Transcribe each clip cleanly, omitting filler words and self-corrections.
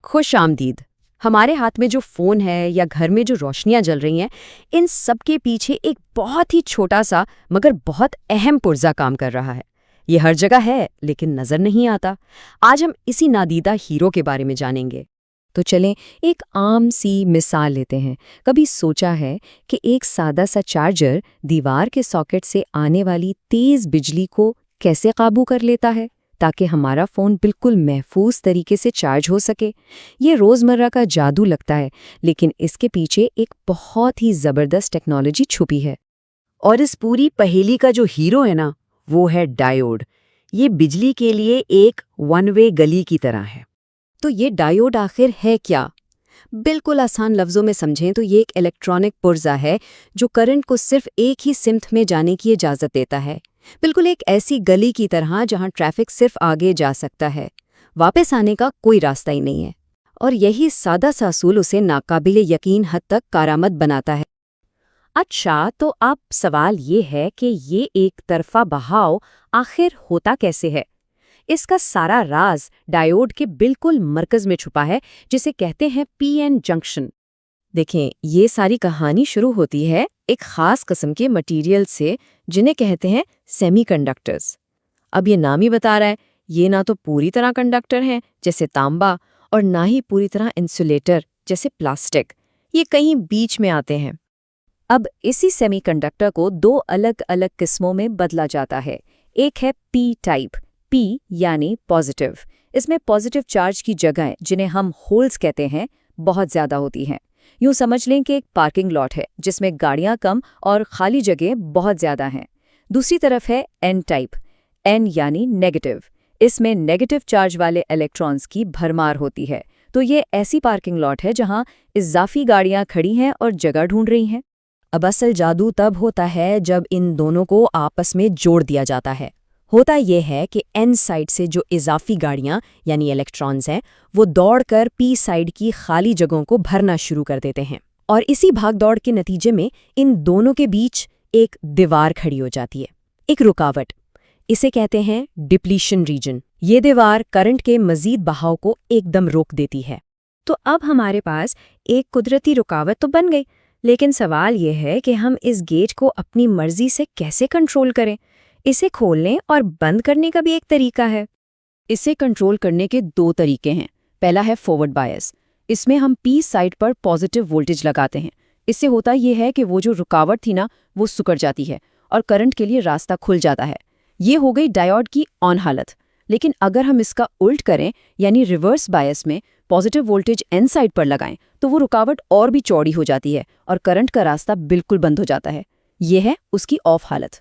खुश आमदीद। हमारे हाथ में जो फ़ोन है या घर में जो रोशनियां जल रही हैं, इन सब के पीछे एक बहुत ही छोटा सा मगर बहुत अहम पुर्जा काम कर रहा है। ये हर जगह है लेकिन नज़र नहीं आता। आज हम इसी नादीदा हीरो के बारे में जानेंगे। तो चलें एक आम सी मिसाल लेते हैं। कभी सोचा है कि एक सादा सा चार्जर दीवार के सॉकेट से आने वाली तेज़ बिजली को कैसे काबू कर लेता है ताकि हमारा फ़ोन बिल्कुल महफूज तरीके से चार्ज हो सके। ये रोज़मर्रा का जादू लगता है, लेकिन इसके पीछे एक बहुत ही ज़बरदस्त टेक्नोलॉजी छुपी है। और इस पूरी पहेली का जो हीरो है ना, वो है डायोड। ये बिजली के लिए एक वन वे गली की तरह है। तो ये डायोड आखिर है क्या? बिल्कुल आसान लफ्ज़ों में समझें तो ये एक इलेक्ट्रॉनिक पुर्जा है जो करंट को सिर्फ एक ही सिमत में जाने की इजाज़त देता है। बिल्कुल एक ऐसी गली की तरह जहां ट्रैफिक सिर्फ आगे जा सकता है, वापस आने का कोई रास्ता ही नहीं है। और यही सादा सा असूल उसे नाकाबिले यकीन हद तक कारामद बनाता है। अच्छा, तो अब सवाल ये है कि ये एक तरफा बहाव आखिर होता कैसे है? इसका सारा राज डायोड के बिल्कुल मरकज में छुपा है, जिसे कहते हैं पीएन जंक्शन। देखें, ये सारी कहानी शुरू होती है एक खास किस्म के मटेरियल से जिन्हें कहते हैं सेमीकंडक्टर्स। अब ये नाम ही बता रहा है, ये ना तो पूरी तरह कंडक्टर हैं जैसे तांबा और ना ही पूरी तरह इंसुलेटर जैसे प्लास्टिक। ये कहीं बीच में आते हैं। अब इसी सेमीकंडक्टर को दो अलग अलग किस्मों में बदला जाता है। एक है पी टाइप, पी यानी पॉजिटिव। इसमें पॉजिटिव चार्ज की जगह जिन्हें हम होल्स कहते हैं बहुत ज्यादा होती हैं। यूं समझ लें कि एक पार्किंग लॉट है जिसमें गाड़ियां कम और खाली जगह बहुत ज्यादा हैं। दूसरी तरफ है एन टाइप, एन यानी नेगेटिव। इसमें नेगेटिव चार्ज वाले इलेक्ट्रॉन्स की भरमार होती है। तो ये ऐसी पार्किंग लॉट है जहां इजाफी गाड़ियां खड़ी हैं और जगह ढूंढ रही हैं। अब असल जादू तब होता है जब इन दोनों को आपस में जोड़ दिया जाता है। होता यह है कि एन साइड से जो इजाफी गाड़ियां यानी इलेक्ट्रॉन्स हैं, वो दौड़कर पी साइड की खाली जगहों को भरना शुरू कर देते हैं। और इसी भागदौड़ के नतीजे में इन दोनों के बीच एक दीवार खड़ी हो जाती है, एक रुकावट। इसे कहते हैं डिप्लीशन रीजन। ये दीवार करंट के मजीद बहाव को एकदम रोक देती है। तो अब हमारे पास एक कुदरती रुकावट तो बन गई, लेकिन सवाल यह है कि हम इस गेट को अपनी मर्जी से कैसे कंट्रोल करें। इसे खोलने और बंद करने का भी एक तरीका है। इसे कंट्रोल करने के दो तरीके हैं। पहला है फॉरवर्ड बायस। इसमें हम पी साइड पर पॉजिटिव वोल्टेज लगाते हैं। इससे होता यह है कि वो जो रुकावट थी ना, वो सिकुड़ जाती है और करंट के लिए रास्ता खुल जाता है। ये हो गई डायोड की ऑन हालत। लेकिन अगर हम इसका उल्ट करें यानी रिवर्स बायस में पॉजिटिव वोल्टेज एन साइड पर लगाएं, तो वो रुकावट और भी चौड़ी हो जाती है और करंट का रास्ता बिल्कुल बंद हो जाता है। ये है उसकी ऑफ हालत।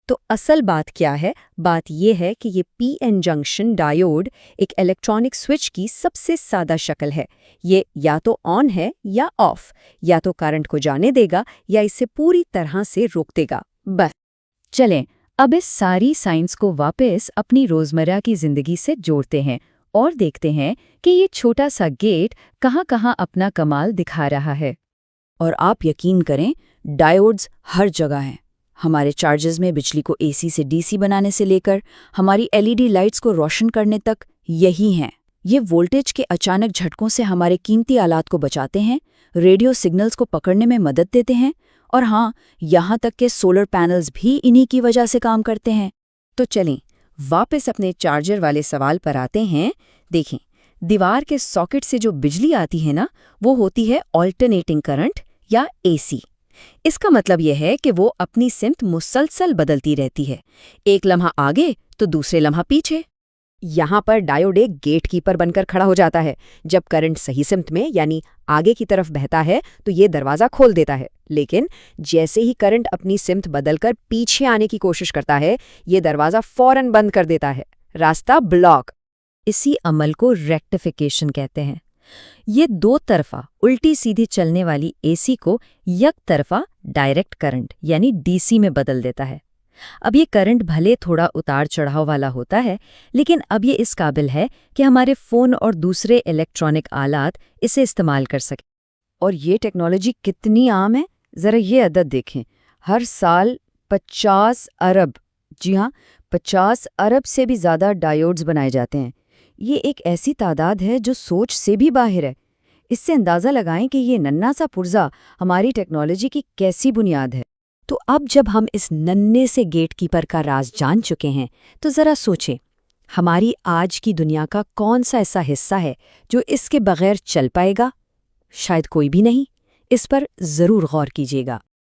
तो असल बात क्या है? बात यह है कि ये पीएन जंक्शन डायोड एक इलेक्ट्रॉनिक स्विच की सबसे सादा शक्ल है। ये या तो ऑन है या ऑफ, या तो करंट को जाने देगा या इसे पूरी तरह से रोक देगा। बस चलें अब इस सारी साइंस को वापस अपनी रोजमर्रा की जिंदगी से जोड़ते हैं और देखते हैं कि ये छोटा सा गेट कहाँ-कहाँ अपना कमाल दिखा रहा है। और आप यकीन करें, डायोड्स हर जगह हैं। हमारे चार्जर्स में बिजली को एसी से डीसी बनाने से लेकर हमारी एलईडी लाइट्स को रोशन करने तक यही हैं। ये वोल्टेज के अचानक झटकों से हमारे कीमती आलात को बचाते हैं, रेडियो सिग्नल्स को पकड़ने में मदद देते हैं और हाँ, यहाँ तक के सोलर पैनल्स भी इन्हीं की वजह से काम करते हैं। तो चलें वापस अपने चार्जर वाले सवाल पर आते हैं। देखें, दीवार के सॉकेट से जो बिजली आती है ना, वो होती है ऑल्टरनेटिंग करंट या एसी। इसका मतलब यह है कि वो अपनी सिमत मुसलसल बदलती रहती है, एक लम्हा आगे तो दूसरे लम्हा पीछे। यहाँ पर डायोड एक गेटकीपर बनकर खड़ा हो जाता है। जब करंट सही सिमत में यानी आगे की तरफ बहता है तो ये दरवाज़ा खोल देता है, लेकिन जैसे ही करंट अपनी सिमत बदलकर पीछे आने की कोशिश करता है, ये दरवाज़ा फौरन बंद कर देता है, रास्ता ब्लॉक। इसी अमल को रेक्टिफिकेशन कहते हैं। ये दो तरफा उल्टी सीधी चलने वाली एसी को एक तरफा डायरेक्ट करंट यानी डीसी में बदल देता है। अब ये करंट भले थोड़ा उतार चढ़ाव वाला होता है, लेकिन अब ये इस काबिल है कि हमारे फ़ोन और दूसरे इलेक्ट्रॉनिक आलात इसे इस्तेमाल कर सकें। और ये टेक्नोलॉजी कितनी आम है, ज़रा ये अदद देखें। हर साल 50 अरब, जी हाँ, 50 अरब से भी ज़्यादा डायोड्स बनाए जाते हैं। ये एक ऐसी तादाद है जो सोच से भी बाहर है। इससे अंदाज़ा लगाएं कि ये नन्हा सा पुर्जा हमारी टेक्नोलॉजी की कैसी बुनियाद है। तो अब जब हम इस नन्हे से गेटकीपर का राज जान चुके हैं, तो ज़रा सोचें, हमारी आज की दुनिया का कौन सा ऐसा हिस्सा है जो इसके बगैर चल पाएगा? शायद कोई भी नहीं। इस पर ज़रूर गौर कीजिएगा।